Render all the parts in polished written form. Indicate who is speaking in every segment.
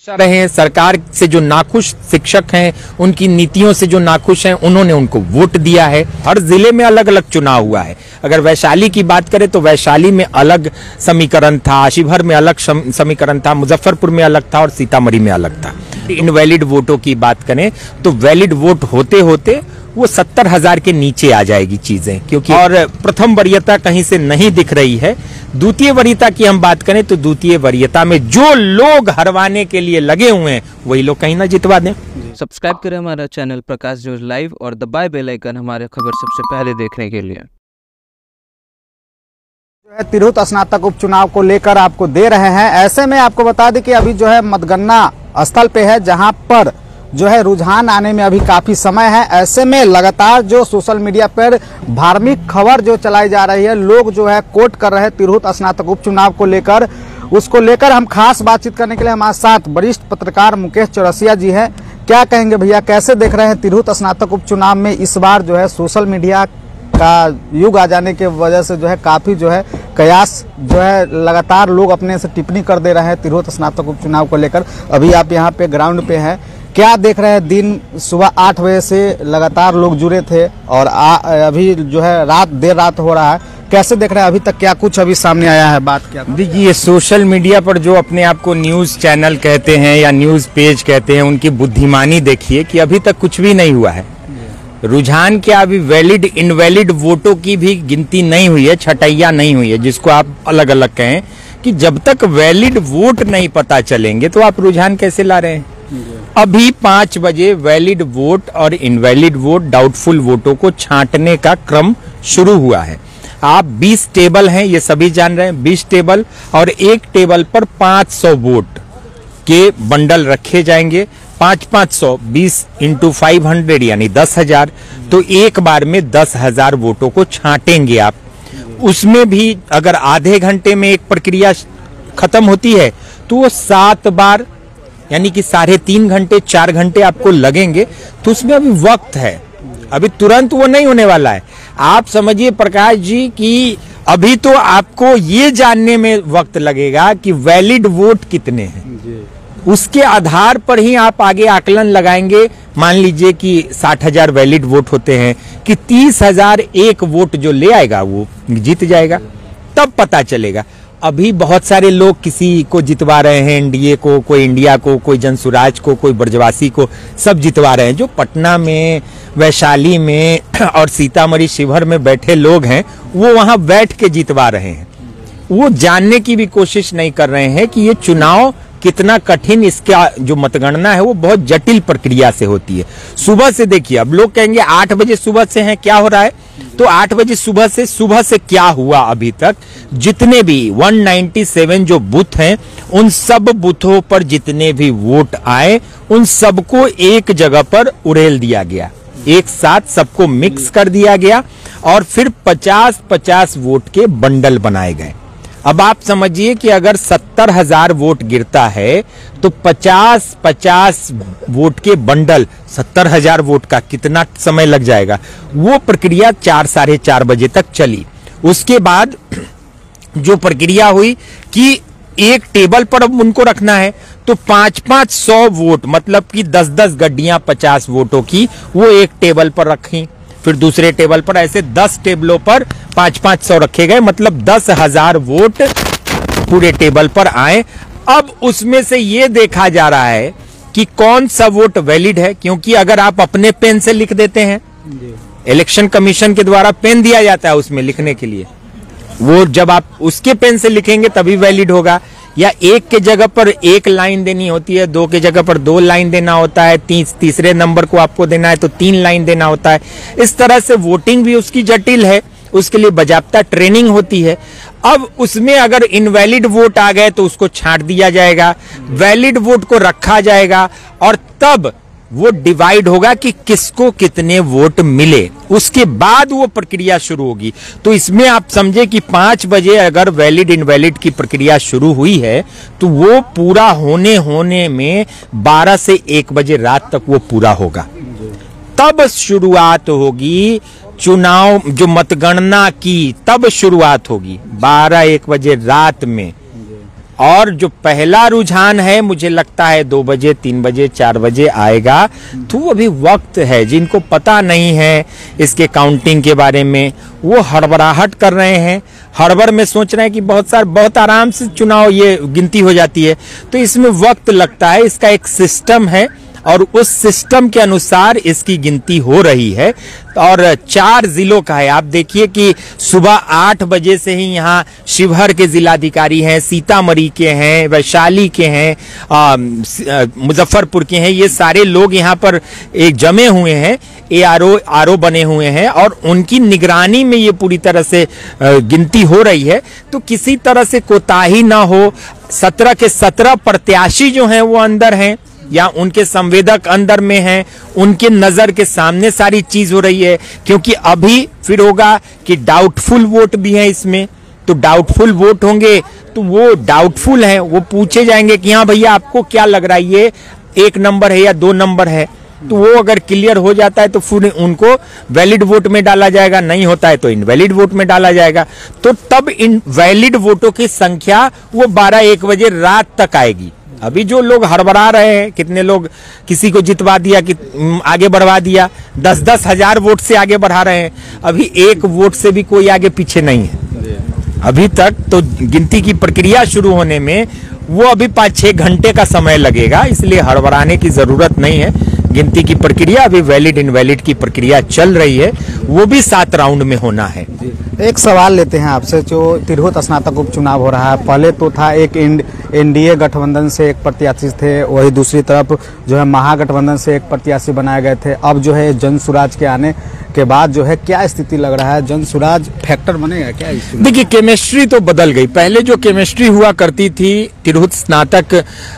Speaker 1: रहे हैं। सरकार से जो नाखुश शिक्षक हैं, उनकी नीतियों से जो नाखुश हैं, उन्होंने उनको वोट दिया है। हर जिले में अलग अलग चुनाव हुआ है। अगर वैशाली की बात करें तो वैशाली में अलग समीकरण था, शिवहर में अलग समीकरण था, मुजफ्फरपुर में अलग था और सीतामढ़ी में अलग था। इनवैलिड वोटों की बात करें तो वैलिड वोट होते होते वो 70,000 के नीचे आ जाएगी चीजें, क्योंकि और प्रथम वरीयता कहीं से नहीं दिख रही है। द्वितीय वरीयता की हम बात करें तो द्वितीय वरीयता में जो लोग हरवाने के लिए लगे हुए हैं वही लोग कहीं ना जितवा दें।
Speaker 2: सब्सक्राइब करें हमारा चैनल प्रकाश न्यूज लाइव और दबाए बेल आइकन हमारे खबर सबसे पहले देखने के लिए।
Speaker 3: तिरहुत स्नातक उपचुनाव को लेकर आपको दे रहे हैं। ऐसे में आपको बता दें कि अभी जो है मतगणना स्थल पे है, जहां पर जो है रुझान आने में अभी काफी समय है। ऐसे में लगातार जो सोशल मीडिया पर धार्मिक खबर जो चलाई जा रही है, लोग जो है कोट कर रहे हैं तिरहुत स्नातक उपचुनाव को लेकर। उसको लेकर हम खास बातचीत करने के लिए हमारे साथ वरिष्ठ पत्रकार मुकेश चौरसिया जी हैं। क्या कहेंगे भैया, कैसे देख रहे हैं तिरहुत स्नातक उपचुनाव में इस बार जो है सोशल मीडिया का युग आ जाने के वजह से जो है काफी जो है कयास जो है लगातार लोग अपने से टिप्पणी कर दे रहे हैं तिरहुत स्नातक उपचुनाव को लेकर। अभी आप यहाँ पे ग्राउंड पे हैं, क्या देख रहे हैं? दिन सुबह 8 बजे से लगातार लोग जुड़े थे और अभी जो है देर रात हो रहा है। कैसे देख रहे हैं? अभी तक क्या कुछ अभी सामने आया है? बात क्या?
Speaker 1: देखिए, सोशल मीडिया पर जो अपने आप को न्यूज चैनल कहते हैं या न्यूज पेज कहते हैं, उनकी बुद्धिमानी देखिए कि अभी तक कुछ भी नहीं हुआ है। रुझान क्या, अभी वैलिड इनवैलिड वोटों की भी गिनती नहीं हुई है, छटैया नहीं हुई है, जिसको आप अलग अलग कहें कि जब तक वैलिड वोट नहीं पता चलेंगे तो आप रुझान कैसे ला रहे हैं। अभी 5 बजे वैलिड वोट और इनवैलिड वोट, डाउटफुल वोटों को छांटने का क्रम शुरू हुआ है। आप 20 टेबल हैं, ये सभी जान रहे हैं, 20 टेबल और एक टेबल पर 500 वोट के बंडल रखे जाएंगे। 500 20 × 500 यानी 10,000, तो एक बार में 10,000 वोटों को छांटेंगे आप। उसमें भी अगर आधे घंटे में एक प्रक्रिया खत्म होती है तो वो 7 बार यानी कि 3.5 घंटे 4 घंटे आपको लगेंगे। तो उसमें अभी वक्त है, अभी तुरंत वो नहीं होने वाला है। आप समझिए प्रकाश जी कि अभी तो आपको ये जानने में वक्त लगेगा कि वैलिड वोट कितने हैं, उसके आधार पर ही आप आगे आकलन लगाएंगे। मान लीजिए कि 60,000 वैलिड वोट होते हैं कि 30,000 एक वोट जो ले आएगा वो जीत जाएगा, तब पता चलेगा। अभी बहुत सारे लोग किसी को जितवा रहे हैं, एनडीए को, कोई इंडिया को, कोई जनसुराज को, कोई ब्रजवासी को, सब जितवा रहे हैं। जो पटना में, वैशाली में और सीतामढ़ी शिवहर में बैठे लोग हैं, वो वहां बैठ के जितवा रहे हैं। वो जानने की भी कोशिश नहीं कर रहे हैं कि ये चुनाव कितना कठिन, इसका जो मतगणना है वो बहुत जटिल प्रक्रिया से होती है। सुबह से देखिए, अब लोग कहेंगे 8 बजे सुबह से हैं, क्या हो रहा है? तो 8 बजे सुबह से क्या हुआ अभी तक? जितने भी 197 जो बूथ हैं, उन सब बूथों पर जितने भी वोट आए, उन सबको एक जगह पर उड़ेल दिया गया, एक साथ सबको मिक्स कर दिया गया और फिर 50-50 वोट के बंडल बनाए गए। अब आप समझिए कि अगर 70,000 वोट गिरता है तो 50-50 वोट के बंडल, 70,000 वोट का कितना समय लग जाएगा। वो प्रक्रिया 4 साढ़े 4 बजे तक चली। उसके बाद जो प्रक्रिया हुई कि एक टेबल पर अब उनको रखना है, तो 500 वोट, मतलब कि 10-10 गड्डियां 50 वोटों की, वो एक टेबल पर रखी। फिर दूसरे टेबल पर, ऐसे 10 टेबलों पर 500 रखे गए, मतलब 10,000 वोट पूरे टेबल पर आए। अब उसमें से ये देखा जा रहा है कि कौन सा वोट वैलिड है, क्योंकि अगर आप अपने पेन से लिख देते हैं, इलेक्शन कमीशन के द्वारा पेन दिया जाता है उसमें लिखने के लिए, वो जब आप उसके पेन से लिखेंगे तभी वैलिड होगा। या एक के जगह पर 1 लाइन देनी होती है, 2 के जगह पर 2 लाइन देना होता है, तीसरे नंबर को आपको देना है तो 3 लाइन देना होता है। इस तरह से वोटिंग भी उसकी जटिल है, उसके लिए बाजाप्ता ट्रेनिंग होती है। अब उसमें अगर इनवैलिड वोट आ गए तो उसको छांट दिया जाएगा, वैलिड वोट को रखा जाएगा और तब वो डिवाइड होगा कि किसको कितने वोट मिले। उसके बाद वो प्रक्रिया शुरू होगी। तो इसमें आप समझे कि 5 बजे अगर वैलिड इनवैलिड की प्रक्रिया शुरू हुई है तो वो पूरा होने में 12 से 1 बजे रात तक वो पूरा होगा। तब शुरुआत होगी चुनाव, जो मतगणना की तब शुरुआत होगी 12-1 बजे रात में। और जो पहला रुझान है मुझे लगता है 2 बजे 3 बजे 4 बजे आएगा। तो अभी वक्त है, जिनको पता नहीं है इसके काउंटिंग के बारे में वो हड़बड़ाहट कर रहे हैं, हड़बड़ में सोच रहे हैं कि बहुत आराम से चुनाव ये गिनती हो जाती है। तो इसमें वक्त लगता है, इसका एक सिस्टम है और उस सिस्टम के अनुसार इसकी गिनती हो रही है। और 4 जिलों का है। आप देखिए कि सुबह 8 बजे से ही यहाँ शिवहर के जिलाधिकारी हैं, सीतामढ़ी के हैं, वैशाली के हैं, मुजफ्फरपुर के हैं। ये सारे लोग यहाँ पर एक जमे हुए हैं, ARO बने हुए हैं और उनकी निगरानी में ये पूरी तरह से गिनती हो रही है। तो किसी तरह से कोताही ना हो। 17 के 17 प्रत्याशी जो हैं वो अंदर हैं या उनके संवेदक अंदर में हैं, उनके नजर के सामने सारी चीज हो रही है। क्योंकि अभी फिर होगा कि डाउटफुल वोट भी है इसमें, तो डाउटफुल वोट होंगे तो वो डाउटफुल है, वो पूछे जाएंगे कि हाँ भैया आपको क्या लग रहा है, ये 1 नंबर है या 2 नंबर है। तो वो अगर क्लियर हो जाता है तो फिर उनको वैलिड वोट में डाला जाएगा, नहीं होता है तो इनवैलिड वोट में डाला जाएगा। तो तब इनवैलिड वोटों की संख्या वो 12-1 बजे रात तक आएगी। अभी जो लोग हड़बड़ा रहे हैं, कितने लोग किसी को जितवा दिया कि आगे बढ़वा दिया, 10-10 हजार वोट से आगे बढ़ा रहे हैं। अभी 1 वोट से भी कोई आगे पीछे नहीं है अभी तक। तो गिनती की प्रक्रिया शुरू होने में वो अभी 5-6 घंटे का समय लगेगा, इसलिए हड़बड़ाने की जरूरत नहीं है। गिनती की प्रक्रिया अभी वैलिड इनवैलिड की प्रक्रिया चल रही है, वो भी 7 राउंड में होना है।
Speaker 3: एक सवाल लेते हैं आपसे, जो तिरहुत स्नातक उपचुनाव हो रहा है, पहले तो था एक NDA गठबंधन से एक प्रत्याशी थे, वही दूसरी तरफ जो है महागठबंधन से एक प्रत्याशी बनाए गए थे। अब जो है जन सुराज के आने के बाद जो है क्या स्थिति लग रहा है, जन सुराज फैक्टर बनेगा क्या?
Speaker 1: देखिए केमिस्ट्री तो बदल गई। पहले जो केमिस्ट्री हुआ करती थी तिरहुत स्नातक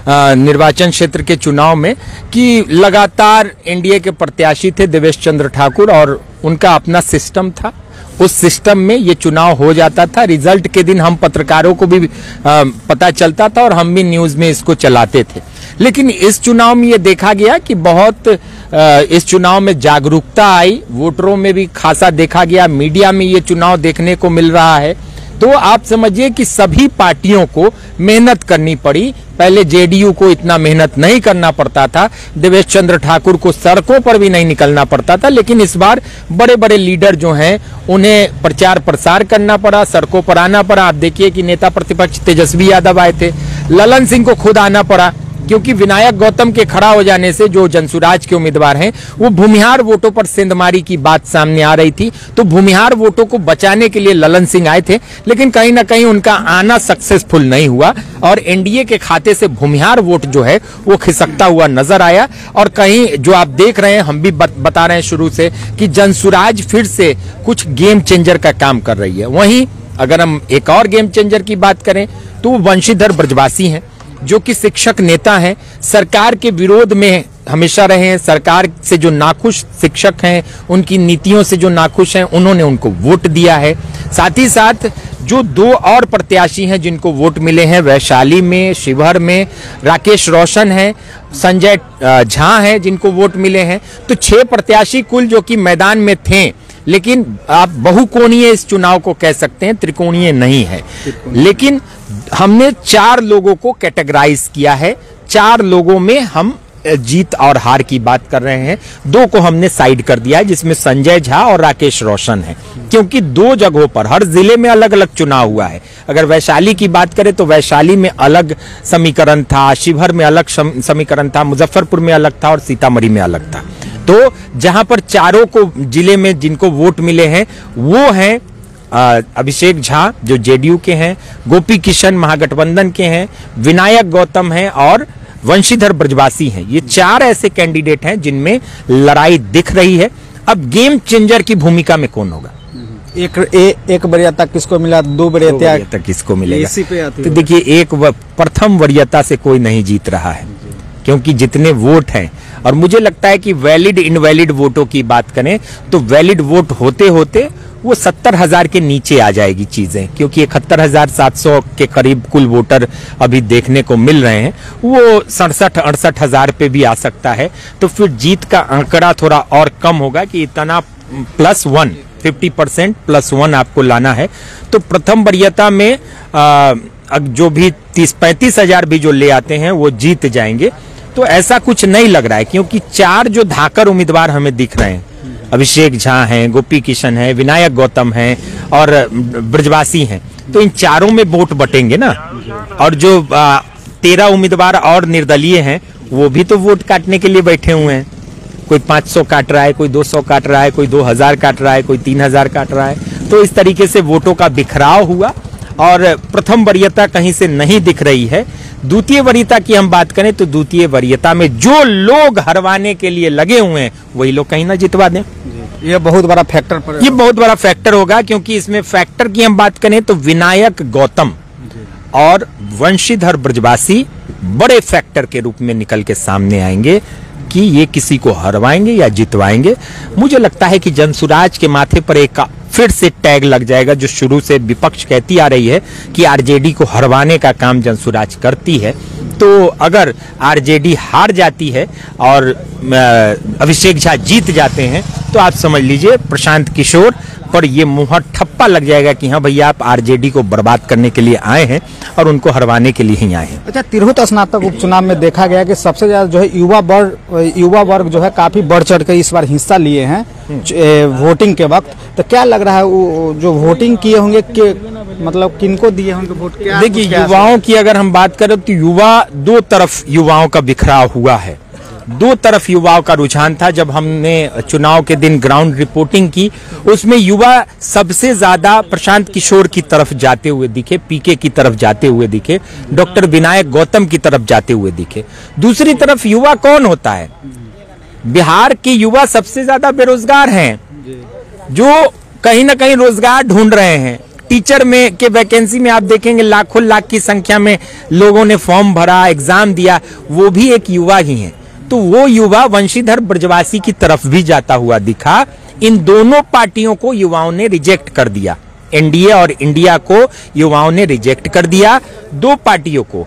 Speaker 1: निर्वाचन क्षेत्र के चुनाव में कि लगातार NDA के प्रत्याशी थे देवेश चंद्र ठाकुर और उनका अपना सिस्टम था, उस सिस्टम में ये चुनाव हो जाता था। रिजल्ट के दिन हम पत्रकारों को भी पता चलता था और हम भी न्यूज में इसको चलाते थे। लेकिन इस चुनाव में ये देखा गया कि बहुत इस चुनाव में जागरूकता आई, वोटरों में भी खासा देखा गया, मीडिया में ये चुनाव देखने को मिल रहा है। तो आप समझिए कि सभी पार्टियों को मेहनत करनी पड़ी। पहले JDU को इतना मेहनत नहीं करना पड़ता था, देवेश चंद्र ठाकुर को सड़कों पर भी नहीं निकलना पड़ता था। लेकिन इस बार बड़े बड़े लीडर जो हैं उन्हें प्रचार प्रसार करना पड़ा, सड़कों पर आना पड़ा। आप देखिए कि नेता प्रतिपक्ष तेजस्वी यादव आए थे, ललन सिंह को खुद आना पड़ा, क्योंकि विनायक गौतम के खड़ा हो जाने से जो जनसुराज के उम्मीदवार हैं वो भूमिहार वोटों पर सेंधमारी की बात सामने आ रही थी। तो भूमिहार वोटों को बचाने के लिए ललन सिंह आए थे, लेकिन कहीं ना कहीं उनका आना सक्सेसफुल नहीं हुआ और NDA के खाते से भूमिहार वोट जो है वो खिसकता हुआ नजर आया। और कहीं जो आप देख रहे हैं, हम भी बता रहे हैं शुरू से कि जनसुराज फिर से कुछ गेम चेंजर का काम कर रही है। वहीं अगर हम एक और गेम चेंजर की बात करें तो वो वंशीधर ब्रजवासी हैं, जो कि शिक्षक नेता हैं, सरकार के विरोध में हमेशा रहे हैं। सरकार से जो नाखुश शिक्षक हैं, उनकी नीतियों से जो नाखुश हैं, उन्होंने उनको वोट दिया है। साथ ही साथ जो 2 और प्रत्याशी हैं जिनको वोट मिले हैं, वैशाली में, शिवहर में राकेश रोशन हैं, संजय झा हैं जिनको वोट मिले हैं। तो 6 प्रत्याशी कुल जो कि मैदान में थे, लेकिन आप बहुकोणीय इस चुनाव को कह सकते हैं, त्रिकोणीय नहीं है। लेकिन हमने 4 लोगों को कैटेगराइज किया है, 4 लोगों में हम जीत और हार की बात कर रहे हैं। 2 को हमने साइड कर दिया है, जिसमें संजय झा और राकेश रोशन है, क्योंकि 2 जगहों पर हर जिले में अलग अलग चुनाव हुआ है। अगर वैशाली की बात करें तो वैशाली में अलग समीकरण था, शिवहर में अलग समीकरण था, मुजफ्फरपुर में अलग था और सीतामढ़ी में अलग था। तो जहां पर चारों को जिले में जिनको वोट मिले हैं वो हैं अभिषेक झा जो JDU के हैं, गोपी किशन महागठबंधन के हैं, विनायक गौतम हैं और वंशीधर ब्रजवासी हैं। ये 4 ऐसे कैंडिडेट हैं जिनमें लड़ाई दिख रही है। अब गेम चेंजर की भूमिका में कौन होगा?
Speaker 3: एक वरीयता किसको मिला, 2 वरीयता
Speaker 1: किसको मिलेगा?
Speaker 3: इसी पे आती
Speaker 1: तो देखिए प्रथम वरीयता से कोई नहीं जीत रहा है, क्योंकि जितने वोट हैं, और मुझे लगता है कि वैलिड इनवैलिड वोटों की बात करें तो वैलिड वोट होते होते वो 70,000 के नीचे आ जाएगी चीजें, क्योंकि 71,700 के करीब कुल वोटर अभी देखने को मिल रहे हैं। वो 67-68,000 पे भी आ सकता है। तो फिर जीत का आंकड़ा थोड़ा और कम होगा कि इतना +1 50% +1 आपको लाना है। तो प्रथम वरीयता में जो भी 30-35 हजार भी जो ले आते हैं वो जीत जाएंगे। तो ऐसा कुछ नहीं लग रहा है, क्योंकि 4 जो धाकड़ उम्मीदवार हमें दिख रहे हैं, अभिषेक झा हैं, गोपी किशन हैं, विनायक गौतम हैं और ब्रजवासी हैं, तो इन चारों में वोट बटेंगे ना। और जो 13 उम्मीदवार और निर्दलीय हैं वो भी तो वोट काटने के लिए बैठे हुए हैं। कोई 500 काट रहा है, कोई 200 काट रहा है, कोई 2000 काट रहा है, कोई 3000 काट रहा है। तो इस तरीके से वोटों का बिखराव हुआ और प्रथम वरीयता कहीं से नहीं दिख रही है। द्वितीय वरीयता की हम बात करें तो द्वितीय वरीयता में जो लोग हरवाने के लिए लगे हुए हैं वही लोग कहीं ना जितवा दें।
Speaker 3: ये बहुत बड़ा फैक्टर
Speaker 1: ये बहुत बड़ा फैक्टर होगा, क्योंकि इसमें फैक्टर की हम बात करें तो विनायक गौतम और वंशीधर ब्रजवासी बड़े फैक्टर के रूप में निकल के सामने आएंगे कि ये किसी को हरवाएंगे या जितवाएंगे। मुझे लगता है कि जनसुराज के माथे पर एक फिर से टैग लग जाएगा, जो शुरू से विपक्ष कहती आ रही है कि आरजेडी को हरवाने का काम जनसुराज करती है। तो अगर आरजेडी हार जाती है और अभिषेक झा जीत जाते हैं तो आप समझ लीजिए प्रशांत किशोर पर ये मुहर ठप्पा लग जाएगा कि हाँ भैया आप आरजेडी को बर्बाद करने के लिए आए हैं और उनको हरवाने के लिए ही आए हैं।
Speaker 3: अच्छा, तिरहुत स्नातक उपचुनाव में देखा गया कि सबसे ज्यादा जो है युवा वर्ग जो है काफी बढ़ चढ़ कर इस बार हिस्सा लिए हैं वोटिंग के वक्त। तो क्या लग रहा है वो जो वोटिंग किए होंगे कि मतलब किनको दिए होंगे वोट?
Speaker 1: देखिए, युवाओं की अगर हम बात करें तो युवा दो तरफ युवाओं का बिखराव हुआ है। दो तरफ युवाओं का रुझान था। जब हमने चुनाव के दिन ग्राउंड रिपोर्टिंग की उसमें युवा सबसे ज्यादा प्रशांत किशोर की तरफ जाते हुए दिखे, पीके की तरफ जाते हुए दिखे, डॉक्टर विनायक गौतम की तरफ जाते हुए दिखे। दूसरी तरफ युवा कौन होता है? बिहार के युवा सबसे ज्यादा बेरोजगार हैं, जो कहीं ना कहीं रोजगार ढूंढ रहे हैं। टीचर में के वैकेंसी में आप देखेंगे लाखों लाख की संख्या में लोगों ने फॉर्म भरा, एग्जाम दिया, वो भी एक युवा ही है। तो वो युवा वंशीधर ब्रजवासी की तरफ भी जाता हुआ दिखा। इन दोनों पार्टियों को युवाओं ने रिजेक्ट कर दिया, एनडीए और इंडिया को युवाओं ने रिजेक्ट कर दिया। दो पार्टियों को,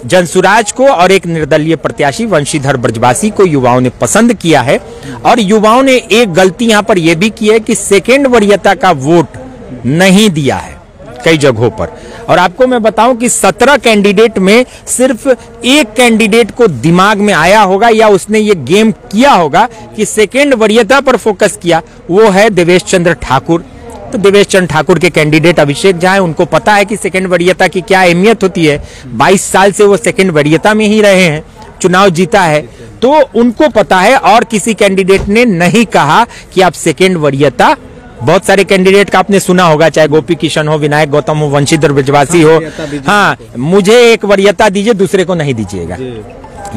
Speaker 1: जनसुराज को और एक निर्दलीय प्रत्याशी वंशीधर ब्रजवासी को युवाओं ने पसंद किया है। और युवाओं ने एक गलती यहां पर यह भी की है कि सेकेंड वरीयता का वोट नहीं दिया है कई जगहों पर। और आपको मैं बताऊं कि 17 कैंडिडेट में सिर्फ एक कैंडिडेट को दिमाग में आया होगा या उसने ये गेम किया होगा कि सेकेंड वरीयता पर फोकस किया, वो है देवेश चंद्र ठाकुर। तो देवेश चंद्र ठाकुर के कैंडिडेट अभिषेक झा है, उनको पता है कि सेकेंड वरीयता की क्या अहमियत होती है। 22 साल से वो सेकेंड वरीयता में ही रहे हैं, चुनाव जीता है, तो उनको पता है। और किसी कैंडिडेट ने नहीं कहा कि आप सेकेंड वरीयता, बहुत सारे कैंडिडेट का आपने सुना होगा, चाहे गोपी किशन हो, विनायक गौतम हो, वंशीधर ब्रजवासी हो, हाँ मुझे एक वरीयता दीजिए, दूसरे को नहीं दीजिएगा।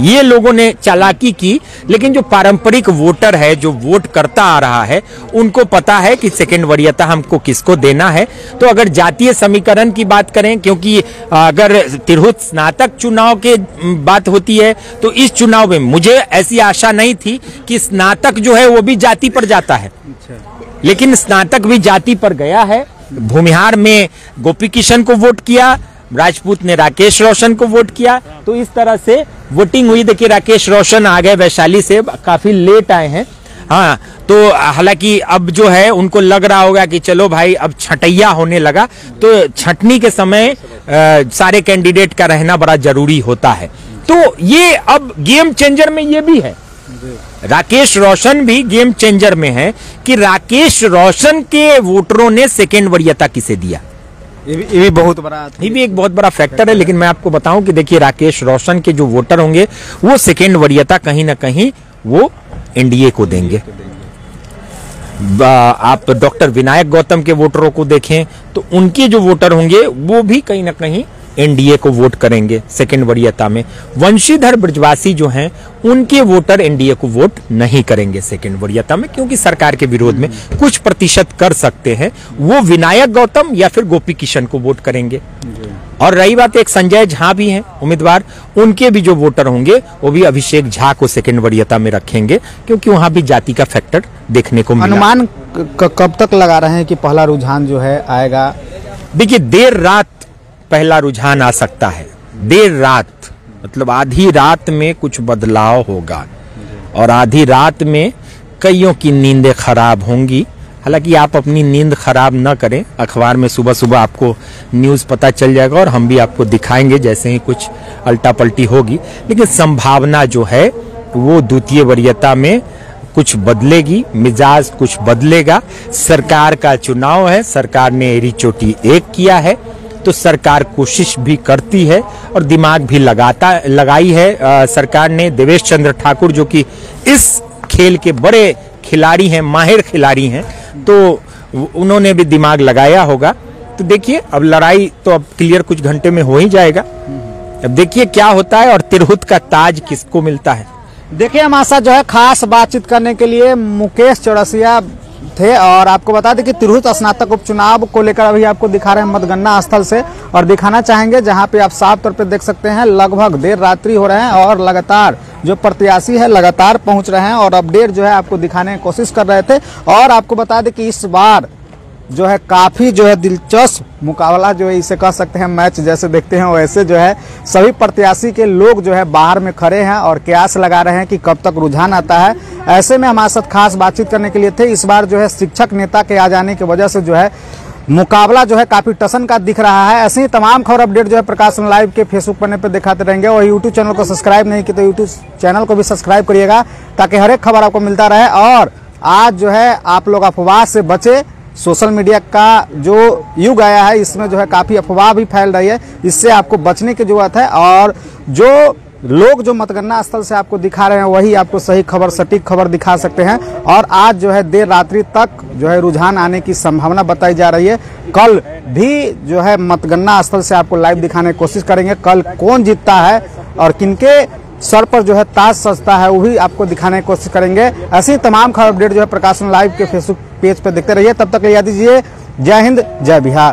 Speaker 1: ये लोगों ने चालाकी की। लेकिन जो पारंपरिक वोटर है, जो वोट करता आ रहा है, उनको पता है कि सेकेंड वरीयता हमको किसको देना है। तो अगर जातीय समीकरण की बात करें, क्योंकि अगर तिरहुत स्नातक चुनाव के बात होती है तो इस चुनाव में मुझे ऐसी आशा नहीं थी कि स्नातक जो है वो भी जाति पर जाता है, लेकिन स्नातक भी जाति पर गया है। भूमिहार में गोपी किशन को वोट किया, राजपूत ने राकेश रोशन को वोट किया। तो इस तरह से वोटिंग हुई। देखिए, राकेश रोशन आ गए वैशाली से, काफी लेट आए हैं। हाँ, तो हालांकि अब जो है उनको लग रहा होगा कि चलो भाई अब छटैया होने लगा, तो छटनी के समय सारे कैंडिडेट का रहना बड़ा जरूरी होता है। तो ये अब गेम चेंजर में ये भी है, राकेश रोशन भी गेम चेंजर में है कि राकेश रोशन के वोटरों ने सेकेंड वरीयता किसे दिया।
Speaker 3: ये भी बहुत बड़ा,
Speaker 1: ये भी एक बहुत बड़ा फैक्टर है। लेकिन मैं आपको बताऊं कि देखिए, राकेश रोशन के जो वोटर होंगे वो सेकेंड वरीयता कहीं ना कहीं वो एनडीए को देंगे। आप डॉक्टर विनायक गौतम के वोटरों को देखें तो उनके जो वोटर होंगे वो भी कहीं ना कहीं एनडीए को वोट करेंगे सेकेंड वरीयता में। वंशीधर ब्रजवासी जो हैं उनके वोटर एनडीए को वोट नहीं करेंगे सेकेंड वरीयता में, क्योंकि सरकार के विरोध में कुछ प्रतिशत कर सकते हैं, वो विनायक गौतम या फिर गोपी किशन को वोट करेंगे। और रही बात, एक संजय झा भी हैं उम्मीदवार, उनके भी जो वोटर होंगे वो भी अभिषेक झा को सेकेंड वरीयता में रखेंगे, क्योंकि वहां भी जाति का फैक्टर देखने को मिला।
Speaker 3: अनुमान कब तक लगा रहे हैं कि पहला रुझान जो है आएगा?
Speaker 1: देखिए, देर रात पहला रुझान आ सकता है। देर रात मतलब आधी रात में कुछ बदलाव होगा और आधी रात में कईयों की नींदें खराब होंगी। हालांकि आप अपनी नींद खराब न करें, अखबार में सुबह सुबह आपको न्यूज़ पता चल जाएगा और हम भी आपको दिखाएंगे जैसे ही कुछ अल्टा पल्टी होगी। लेकिन संभावना जो है वो द्वितीय वरीयता में कुछ बदलेगी, मिजाज कुछ बदलेगा। सरकार का चुनाव है, सरकार ने एड़ी चोटी एक किया है, तो सरकार कोशिश भी करती है और दिमाग भी लगाई है। सरकार ने देवेश चंद्र ठाकुर जो कि इस खेल के बड़े खिलाड़ी हैं, माहिर खिलाड़ी हैं, तो उन्होंने भी दिमाग लगाया होगा। तो देखिए अब लड़ाई तो अब क्लियर कुछ घंटे में हो ही जाएगा। अब देखिए क्या होता है और तिरहुत का ताज किसको मिलता है।
Speaker 3: देखिए हमारे साथ जो है खास बातचीत करने के लिए मुकेश चौरसिया थे और आपको बता दें कि तिरहुत स्नातक उपचुनाव को लेकर अभी आपको दिखा रहे हैं मतगणना स्थल से और दिखाना चाहेंगे जहां पे आप साफ तौर पे देख सकते हैं लगभग देर रात्रि हो रहे हैं और लगातार जो प्रत्याशी है लगातार पहुंच रहे हैं और अपडेट जो है आपको दिखाने की कोशिश कर रहे थे। और आपको बता दें कि इस बार जो है काफी जो है दिलचस्प मुकाबला जो है इसे कह सकते हैं, मैच जैसे देखते हैं वैसे जो है सभी प्रत्याशी के लोग जो है बाहर में खड़े हैं और कयास लगा रहे हैं कि कब तक रुझान आता है। ऐसे में हमारे साथ खास बातचीत करने के लिए थे। इस बार जो है शिक्षक नेता के आ जाने की वजह से जो है मुकाबला जो है काफी टसन का दिख रहा है। ऐसे ही तमाम खबर अपडेट जो है प्रकाशन लाइव के फेसबुक पन्ने पर दिखाते रहेंगे और यूट्यूब चैनल को सब्सक्राइब नहीं किया तो यूट्यूब चैनल को भी सब्सक्राइब करिएगा ताकि हर एक खबर आपको मिलता रहे। और आज जो है आप लोग अफवाह से बचे, सोशल मीडिया का जो युग आया है इसमें जो है काफी अफवाह भी फैल रही है, इससे आपको बचने की जरूरत है। और जो लोग जो मतगणना स्थल से आपको दिखा रहे हैं वही आपको सही खबर, सटीक खबर दिखा सकते हैं। और आज जो है देर रात्रि तक जो है रुझान आने की संभावना बताई जा रही है। कल भी जो है मतगणना स्थल से आपको लाइव दिखाने की कोशिश करेंगे, कल कौन जीतता है और किनके सर पर जो है ताज सजता है वो भी आपको दिखाने की कोशिश करेंगे। ऐसी तमाम खबर अपडेट जो है प्रकाशन लाइव के फेसबुक पेज पर देखते रहिए। तब तक याद दीजिए, जय हिंद जय बिहार।